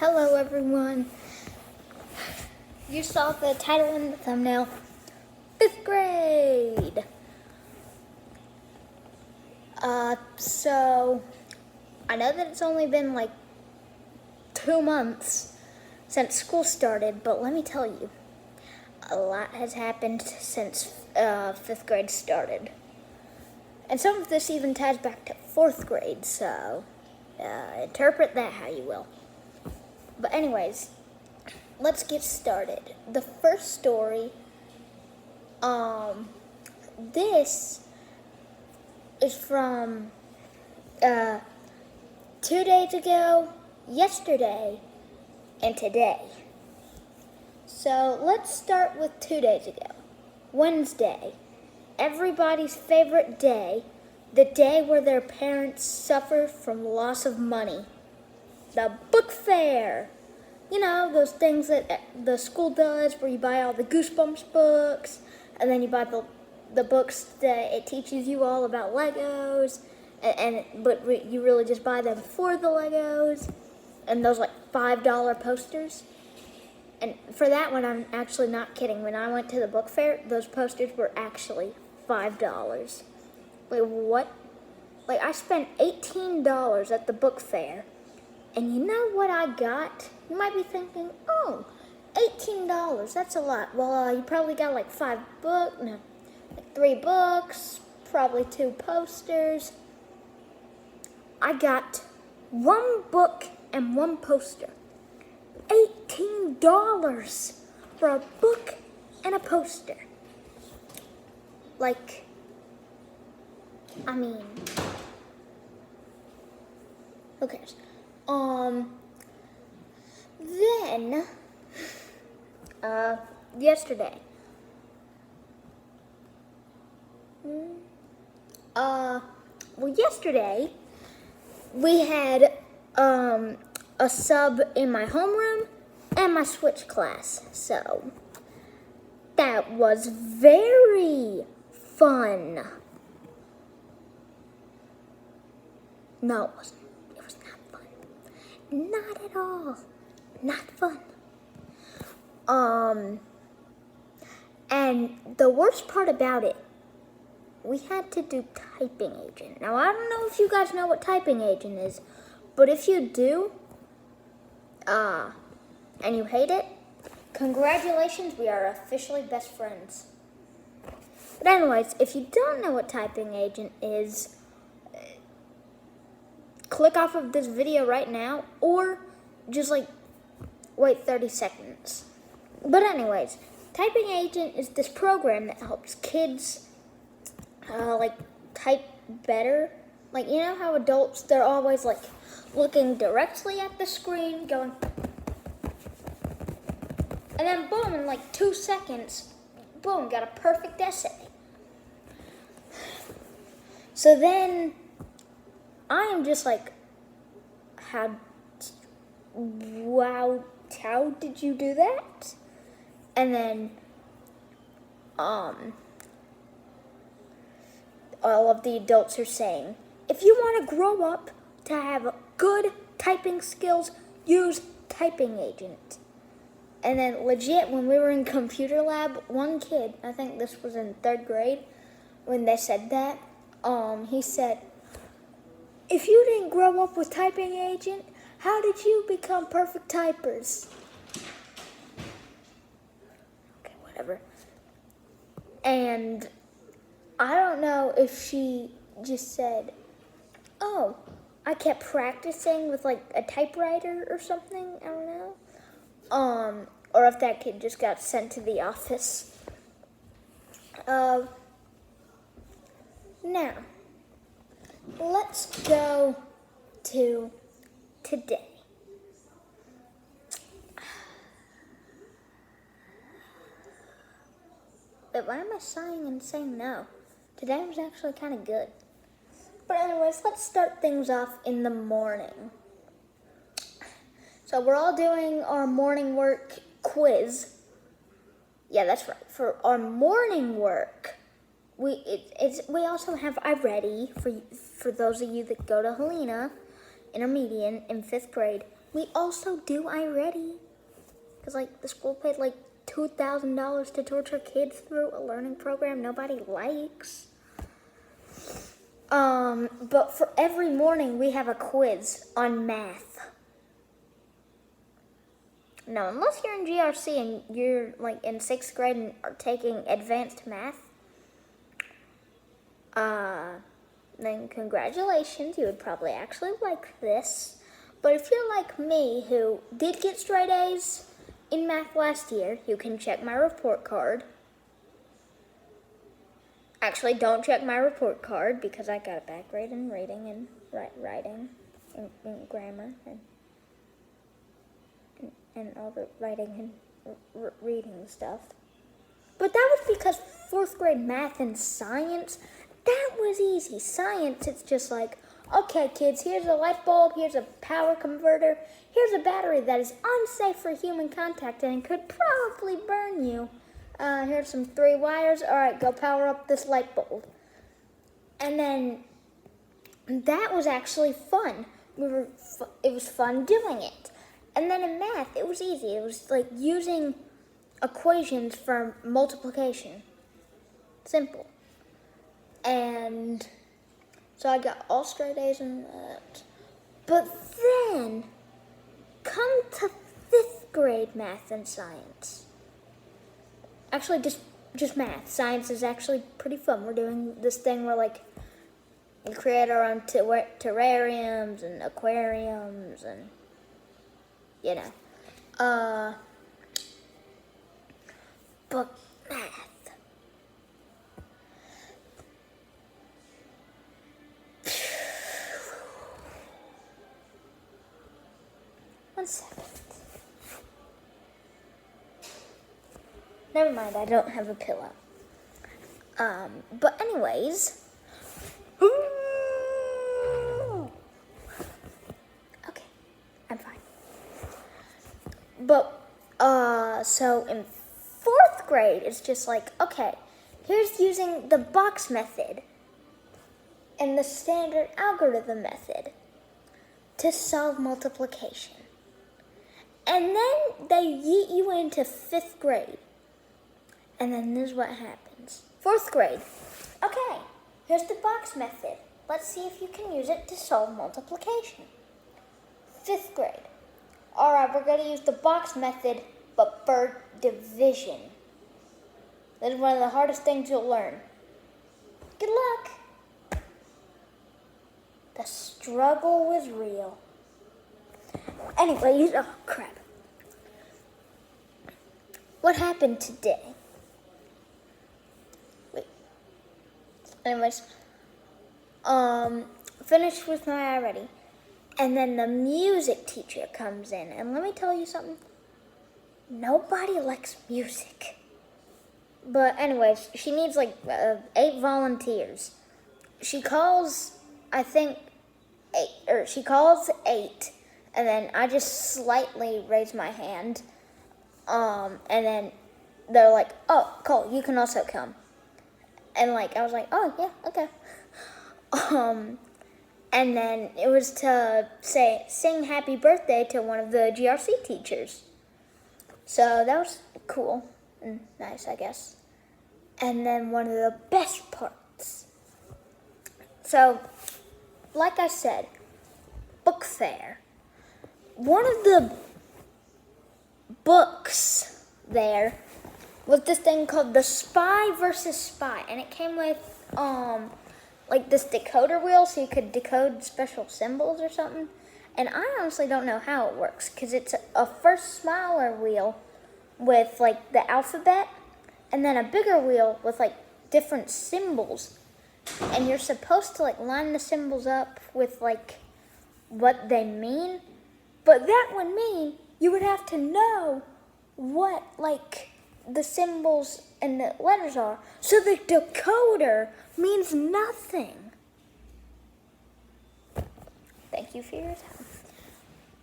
Hello everyone. You saw the title and the thumbnail. 5th grade. So I know that it's only been like 2 months since school started, but let me tell you, a lot has happened since 5th grade started. And some of this even ties back to 4th grade, so interpret that how you will. But anyways, let's get started. The first story, this is from 2 days ago, yesterday, and today. So let's start with 2 days ago. Wednesday, everybody's favorite day, the day where their parents suffer from loss of money. The book fair. You know, those things that the school does where you buy all the Goosebumps books, and then you buy the books that it teaches you all about Legos, but you really just buy them for the Legos, and those like $5 posters. And for that one, I'm actually not kidding. When I went to the book fair, those posters were actually $5. Wait, what? Like, I spent $18 at the book fair. And you know what I got? You might be thinking, oh, $18, that's a lot. Well, you probably got like 3 books, probably 2 posters. I got 1 book and 1 poster. $18 for a book and a poster. Like, I mean, who cares? Then, yesterday, yesterday, we had, a sub in my homeroom and my Switch class, so that was very fun. No, it wasn't. It was not fun. Not at all. Not fun. And the worst part about it, we had to do typing agent. Now, I don't know if you guys know what typing agent is, but if you do, and you hate it, congratulations, we are officially best friends. But anyways, if you don't know what typing agent is, click off of this video right now, or just wait 30 seconds. But anyways, typing agent is this program that helps kids type better. Like, you know how adults, they're always looking directly at the screen, going, and then boom, in 2 seconds, boom, got a perfect essay. So then I am just wow, how did you do that? And then, all of the adults are saying, if you want to grow up to have good typing skills, use typing agent. And then legit, when we were in computer lab, one kid, I think this was in 3rd grade, when they said that, he said, if you didn't grow up with typing agent, how did you become perfect typers? Okay, whatever. And I don't know if she just said, oh, I kept practicing with a typewriter or something, I don't know. Or if that kid just got sent to the office. Now, let's go to today. But why am I sighing and saying no? Today was actually kind of good. But anyways, let's start things off in the morning. So we're all doing our morning work quiz. Yeah, that's right. For our morning work, we also have iReady for those of you that go to Helena. intermediate in 5th grade, we also do iReady. Because, like, the school paid, like, $2,000 to torture kids through a learning program nobody likes. But for every morning, we have a quiz on math. Now, unless you're in GRC and you're, like, in 6th grade and are taking advanced math, then congratulations, you would probably actually like this. But if you're like me, who did get straight A's in math last year, you can check my report card. Actually, don't check my report card because I got a bad grade in reading and writing and grammar and all the writing and reading stuff. But that was because 4th grade math and science, that was easy. Science, it's just like, okay, kids, here's a light bulb, here's a power converter, here's a battery that is unsafe for human contact and could probably burn you. Here's some 3 wires. All right, go power up this light bulb. And then that was actually fun. It was fun doing it. And then in math, it was easy. It was like using equations for multiplication. Simple. And so I got all straight A's in that. But then, come to 5th grade math and science. Actually, just math. Science is actually pretty fun. We're doing this thing where, like, we create our own terrariums and aquariums and, you know. But math. One second. Never mind, I don't have a pillow. But anyways. Okay, I'm fine. But, so in 4th grade, it's just like, okay, here's using the box method and the standard algorithm method to solve multiplication. And then they yeet you into 5th grade. And then this is what happens. 4th grade. Okay, here's the box method. Let's see if you can use it to solve multiplication. 5th grade. All right, we're going to use the box method, but for division. That is one of the hardest things you'll learn. Good luck. The struggle was real. Anyways, oh crap. What happened today? Wait. Anyways, finished with my already. And then the music teacher comes in. And let me tell you something. Nobody likes music. But anyways, she needs like 8 volunteers. She calls, I think, 8. Or she calls 8. And then I just slightly raise my hand. And then they're like, oh, Cole, you can also come. And like, I was like, oh, yeah, okay. And then it was to sing happy birthday to one of the GRC teachers. So that was cool and nice, I guess. And then one of the best parts. So, like I said, book fair. One of the books there was this thing called The Spy vs. Spy. And it came with, like this decoder wheel so you could decode special symbols or something. And I honestly don't know how it works because it's a first smaller wheel with like the alphabet and then a bigger wheel with like different symbols. And you're supposed to like line the symbols up with like what they mean. But that would mean you would have to know what like the symbols and the letters are. So the decoder means nothing. Thank you for your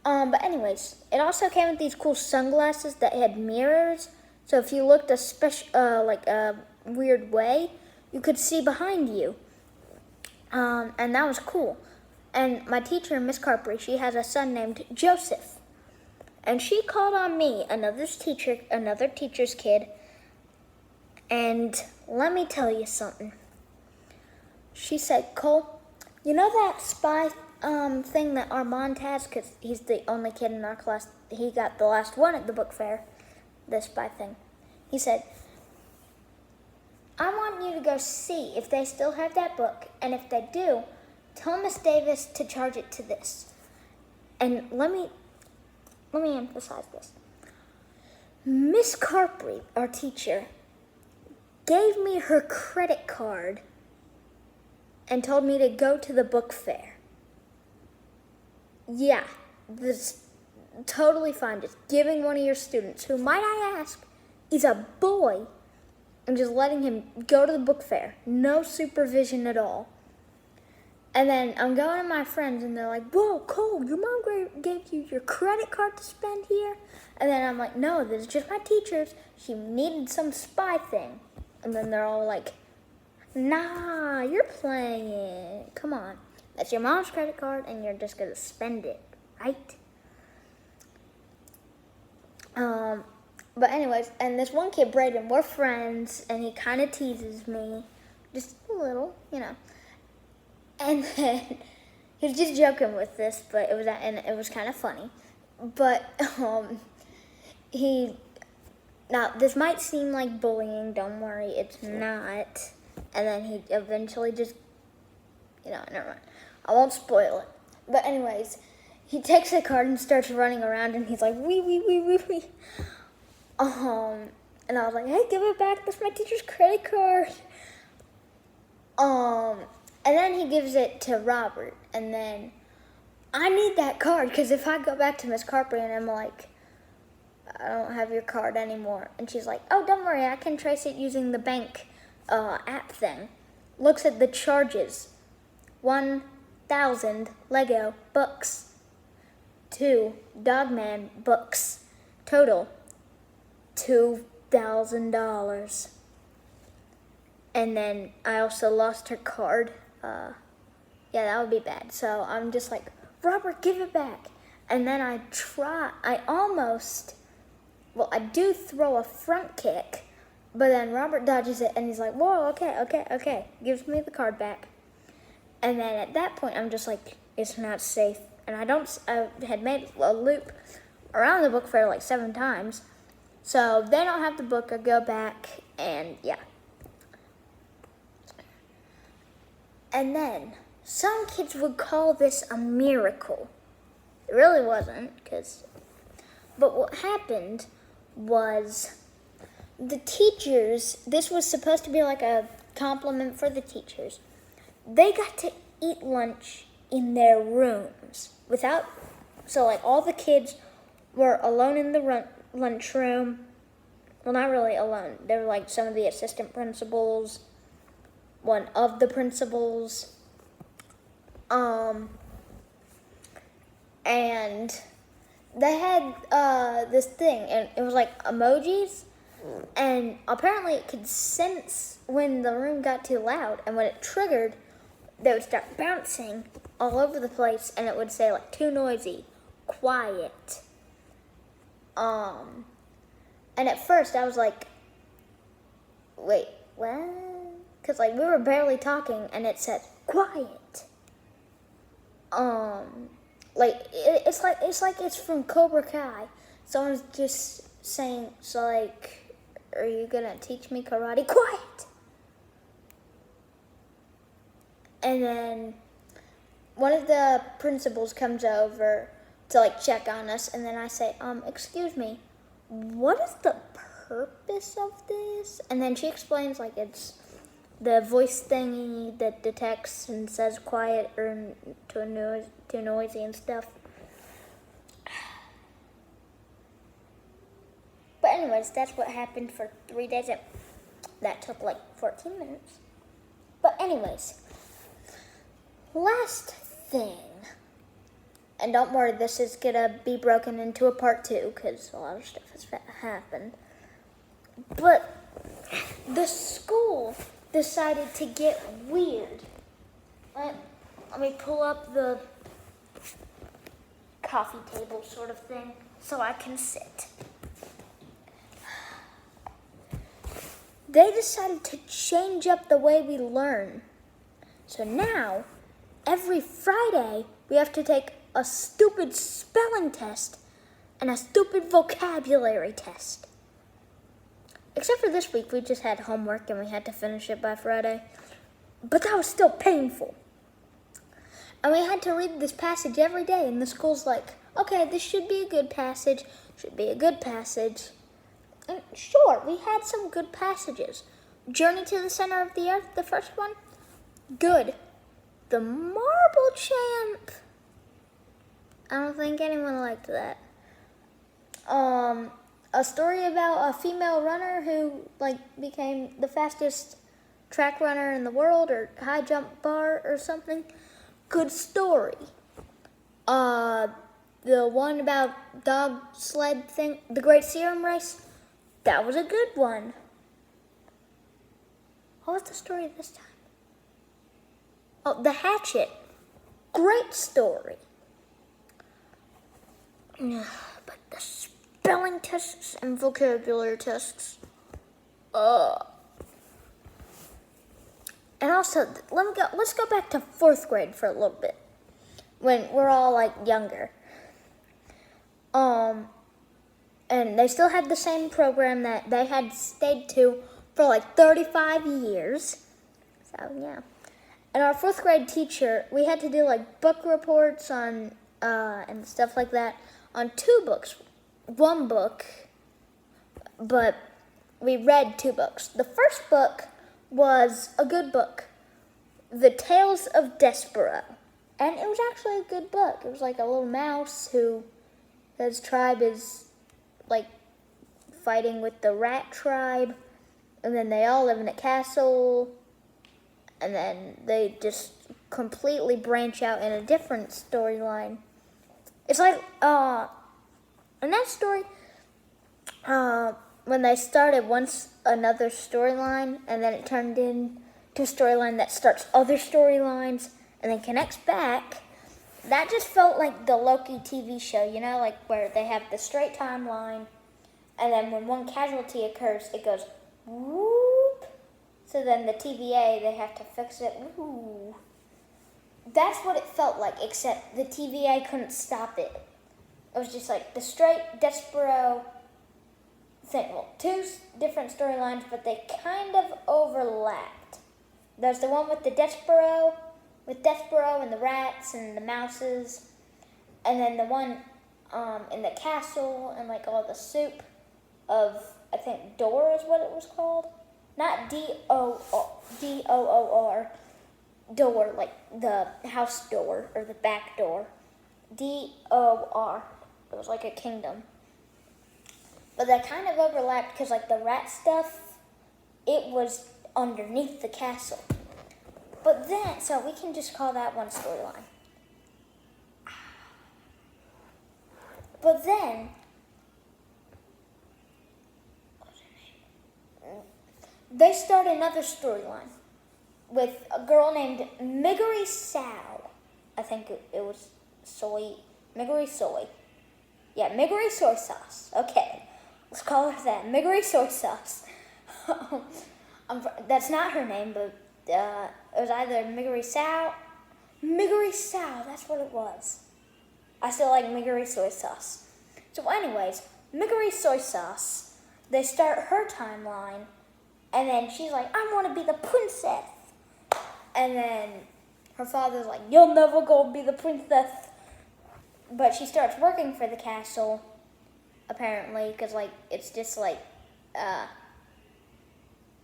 time. But anyways, it also came with these cool sunglasses that had mirrors. So if you looked like a weird way, you could see behind you. And that was cool. And my teacher, Miss Carpry, she has a son named Joseph. And she called on me, another teacher's kid. And let me tell you something. She said, Cole, you know that spy thing that Armand has? Because he's the only kid in our class. He got the last one at the book fair, the spy thing. He said, I want you to go see if they still have that book. And if they do, tell Miss Davis to charge it to this. And let me emphasize this. Miss Carpry, our teacher, gave me her credit card and told me to go to the book fair. Yeah, this is totally fine. Just giving one of your students, who might I ask, is a boy, and just letting him go to the book fair. No supervision at all. And then I'm going to my friends, and they're like, whoa, Cole, your mom gave you your credit card to spend here? And then I'm like, no, this is just my teacher's. She needed some spy thing. And then they're all like, nah, you're playing. Come on. That's your mom's credit card, and you're just going to spend it, right? But anyways, and this one kid, Brayden, we're friends, and he kind of teases me. Just a little, you know. And then he was just joking with this, but it was kind of funny. But now this might seem like bullying. Don't worry, it's not. And then he eventually just, never mind. I won't spoil it. But anyways, he takes the card and starts running around, and he's like, wee, wee, wee, wee, wee. And I was like, hey, give it back. That's my teacher's credit card. And then he gives it to Robert, and then I need that card, because if I go back to Miss Carpry and I'm like, I don't have your card anymore, and she's like, oh, don't worry, I can trace it using the bank app thing. Looks at the charges. 1,000 Lego books. 2 Dogman books. Total $2,000. And then I also lost her card. Yeah, that would be bad. So I'm just like, Robert, give it back. And then I do throw a front kick, but then Robert dodges it, and he's like, whoa, okay. Gives me the card back. And then at that point, I'm just like, it's not safe. And I had made a loop around the book fair like 7 times. So they don't have the book. I go back, and yeah. And then some kids would call this a miracle. It really wasn't, but what happened was the teachers, this was supposed to be like a compliment for the teachers. They got to eat lunch in their rooms so like all the kids were alone in the lunchroom. Well, not really alone. They were like some of the assistant principals, one of the principals, and they had this thing, and it was like emojis, and apparently it could sense when the room got too loud, and when it triggered, they would start bouncing all over the place, and it would say like, too noisy, quiet. And at first I was like, wait, what? Because like we were barely talking, and it said quiet. It's like it's from Cobra Kai. Someone's just saying, so like, are you gonna teach me karate? Quiet. And then one of the principals comes over to like check on us, and then I say, excuse me, what is the purpose of this? And then she explains like it's the voice thingy that detects and says quiet or too noisy and stuff. But anyways, that's what happened for 3 days. That took like 14 minutes. But anyways, last thing. And don't worry, this is going to be broken into a part 2 because a lot of stuff has happened. But the school decided to get weird. let me pull up the coffee table sort of thing so I can sit. They decided to change up the way we learn. So now, every Friday, we have to take a stupid spelling test and a stupid vocabulary test. Except for this week, we just had homework and we had to finish it by Friday. But that was still painful. And we had to read this passage every day, and the school's like, okay, this should be a good passage, should be a good passage. And sure, we had some good passages. Journey to the Center of the Earth, the first one, good. The Marble Champ, I don't think anyone liked that. A story about a female runner who became the fastest track runner in the world, or high jump bar or something. Good story. The one about dog sled thing, the Great Serum Race, that was a good one. What was the story this time? Oh, The Hatchet. Great story. But the spelling tests and vocabulary tests. And also, let's go back to 4th grade for a little bit, when we're all younger. And they still had the same program that they had stayed to for 35 years. So yeah. And our 4th grade teacher, we had to do book reports on and stuff like that on 2 books. 1 book, but we read 2 books. The first book was a good book, The Tales of Despero. And it was actually a good book. It was a little mouse his tribe is fighting with the rat tribe, and then they all live in a castle, and then they just completely branch out in a different storyline. It's in that story, when they started once another storyline, and then it turned into a storyline that starts other storylines and then connects back, that just felt like the Loki TV show, where they have the straight timeline, and then when one casualty occurs, it goes whoop. So then the TVA, they have to fix it. Woo. That's what it felt like, except the TVA couldn't stop it. It was just the straight Despero thing. Well, 2 different storylines, but they kind of overlapped. There's the one with Despero and the rats and the mouses, and then the one in the castle and all the soup of, I think, Door is what it was called. Not D-O-O-R, door, the house door or the back door. D-O-R. It was a kingdom. But that kind of overlapped because the rat stuff, it was underneath the castle. But then, so we can just call that one storyline. But then, what was her name? They start another storyline with a girl named Miggery Sow. I think it was Miggery Soy. Yeah, Miggery Soy Sauce. Okay, let's call her that. Miggery Soy Sauce. That's not her name, but it was either Miggery Sow. Miggery Sow, that's what it was. I still like Miggery Soy Sauce. So anyways, Miggery Soy Sauce, they start her timeline, and then she's like, I want to be the princess. And then her father's like, you'll never go be the princess. But she starts working for the castle, apparently, because, it's just,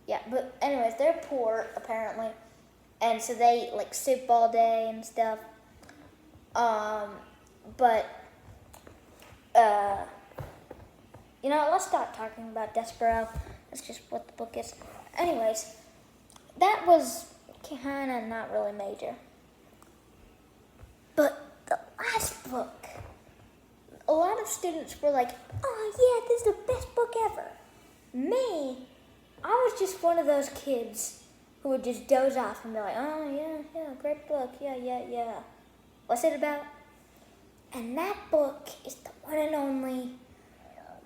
yeah, but anyways, they're poor, apparently, and so they, soup all day and stuff, let's stop talking about Despero. That's just what the book is. Anyways, that was kind of not really major. But the last book, a lot of students were like, oh yeah, this is the best book ever. Me, I was just one of those kids who who would just doze off and be like, oh, yeah, great book, yeah. What's it about? And that book is the one and only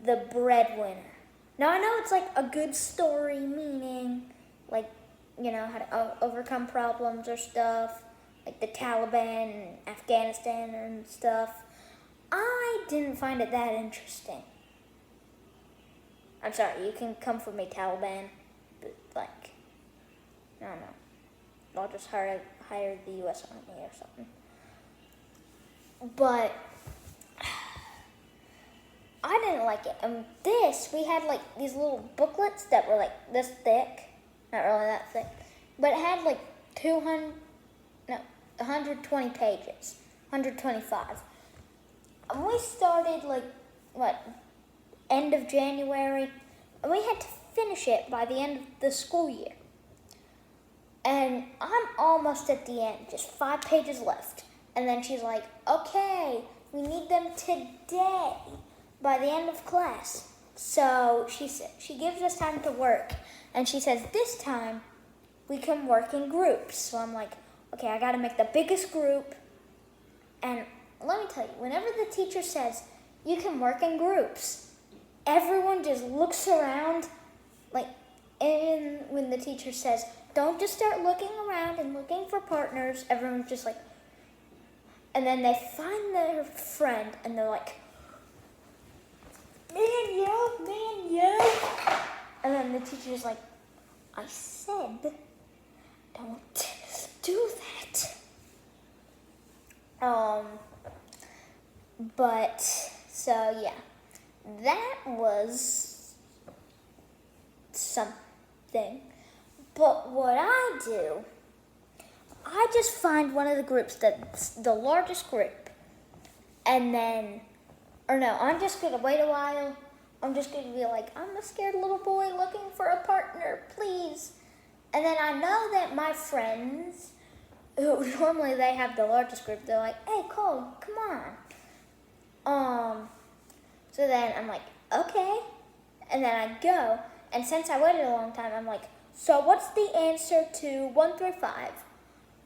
The Breadwinner. Now, I know it's like a good story, meaning, like, you know, how to overcome problems or stuff, like the Taliban and Afghanistan and stuff. I didn't find it that interesting. I'm sorry, you can come for me, Taliban, but, like, I don't know. I'll just hire the U.S. Army or something. But I didn't like it. And we had like these little booklets that were like this thick. Not really that thick. But it had like 120 pages. 125. And we started like, end of January. And we had to finish it by the end of the school year. And I'm almost at the end, just 5 pages left. And then she's like, okay, we need them today by the end of class. So she gives us time to work. And she says, this time we can work in groups. So I'm like, okay, I got to make the biggest group. And let me tell you, whenever the teacher says you can work in groups, everyone just looks around. And when the teacher says, don't just start looking around and looking for partners, everyone's just like, and then they find their friend, and they're like, man, yo. And then the teacher's like, I said, don't do that. But, so yeah, that was something. But what I do, I just find one of the groups that's the largest group, and then, or no, I'm just going to wait a while. I'm just going to be like, I'm a scared little boy looking for a partner, please. And then I know that my friends, who normally they have the largest group, they're like, hey, Cole, come on. So then I'm like, okay. And then I go, and since I waited a long time, I'm like, so what's the answer to 1 through 5?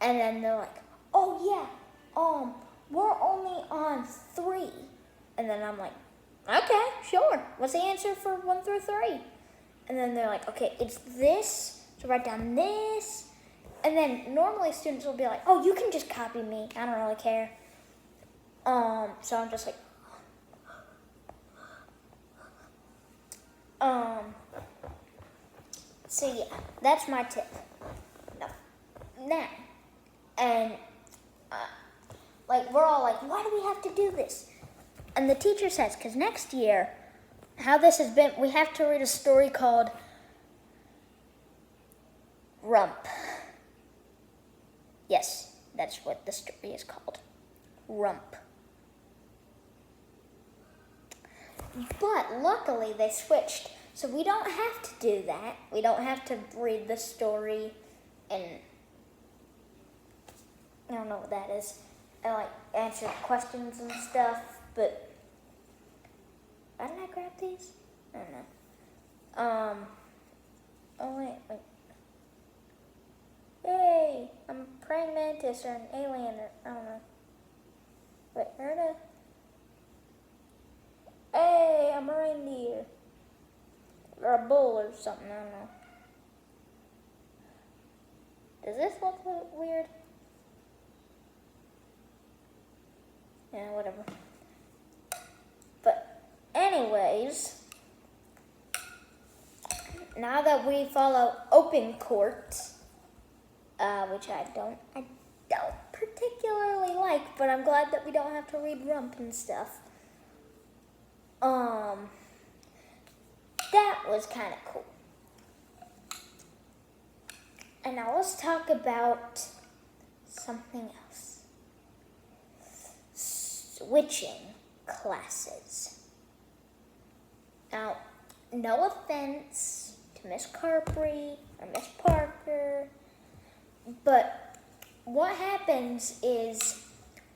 And then they're like, oh yeah, we're only on 3. And then I'm like, okay, sure. What's the answer for 1 through 3? And then they're like, okay, it's this, so write down this. And then normally students will be like, oh, you can just copy me. I don't really care. So I'm just like, so yeah, that's my tip. Now, and we're all like, why do we have to do this? And the teacher says, because next year, how this has been, we have to read a story called Rump. Yes, that's what the story is called. Rump. But luckily they switched, so we don't have to do that. We don't have to read the story and I don't know what that is. And answer questions and stuff, but why didn't I grab these? I don't know. Oh wait. Hey, I'm a praying mantis or an alien or I don't know. Wait, hey, I'm a reindeer. Or a bull or something, I don't know. Does this look weird? Yeah, whatever. But anyways, now that we follow open court, which I don't particularly like, but I'm glad that we don't have to read Rump and stuff. That was kind of cool. And now let's talk about something else. Switching classes. Now, no offense to Miss Carpry or Miss Parker, but what happens is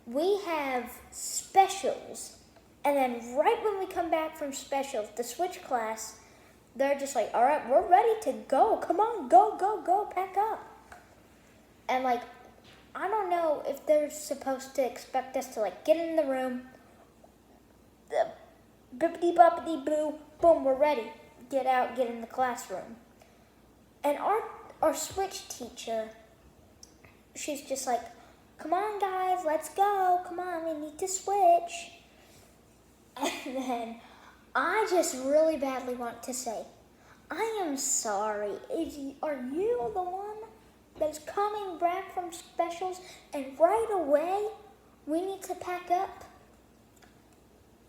we have specials, and then right when we come back from specials to switch class, they're just like, all right, we're ready to go. Come on, go, go, go, pack up. And like, I don't know if they're supposed to expect us to like get in the room, bippity boppity boo, boom, we're ready. Get out, get in the classroom. And our switch teacher, she's just like, come on guys, let's go. Come on, we need to switch. And then I just really badly want to say, I am sorry. Are you the one that's coming back from specials and right away we need to pack up?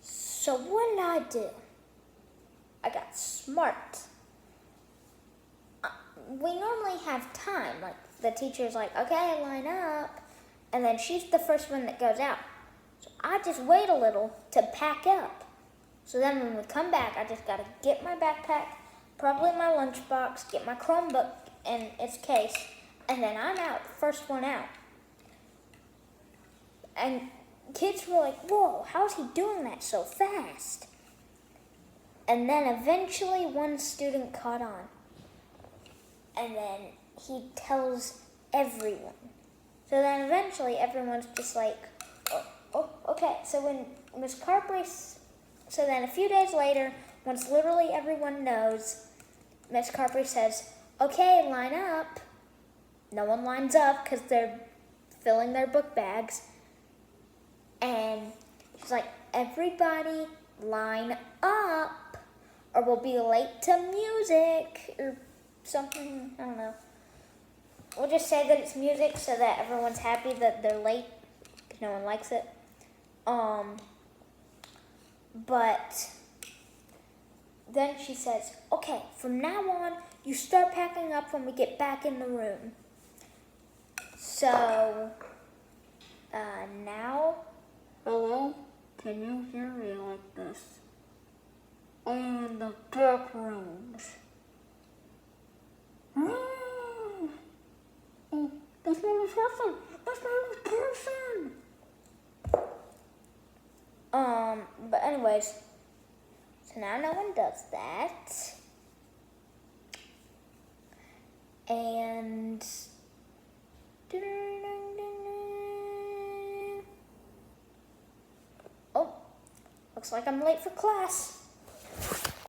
So what did I do? I got smart. We normally have time. Like the teacher's like, okay, line up. And then she's the first one that goes out. So I just wait a little to pack up. So then when we come back, I just gotta get my backpack, probably my lunchbox, get my Chromebook in its case, and then I'm out, first one out. And kids were like, whoa, how's he doing that so fast? And then eventually one student caught on. And then he tells everyone. So then eventually everyone's just like, oh okay. So when Miss Carberry, so then a few days later, once literally everyone knows, Miss Carberry says, okay, line up. No one lines up because they're filling their book bags. And she's like, everybody line up or we'll be late to music or something, I don't know. We'll just say that it's music so that everyone's happy that they're late because no one likes it. But then she says, okay, from now on, you start packing up when we get back in the room. So, now, hello, can you hear me like this? I'm in the back rooms. Oh, that's not a person. That's not a person. But anyways, so now no one does that. And oh, looks like I'm late for class.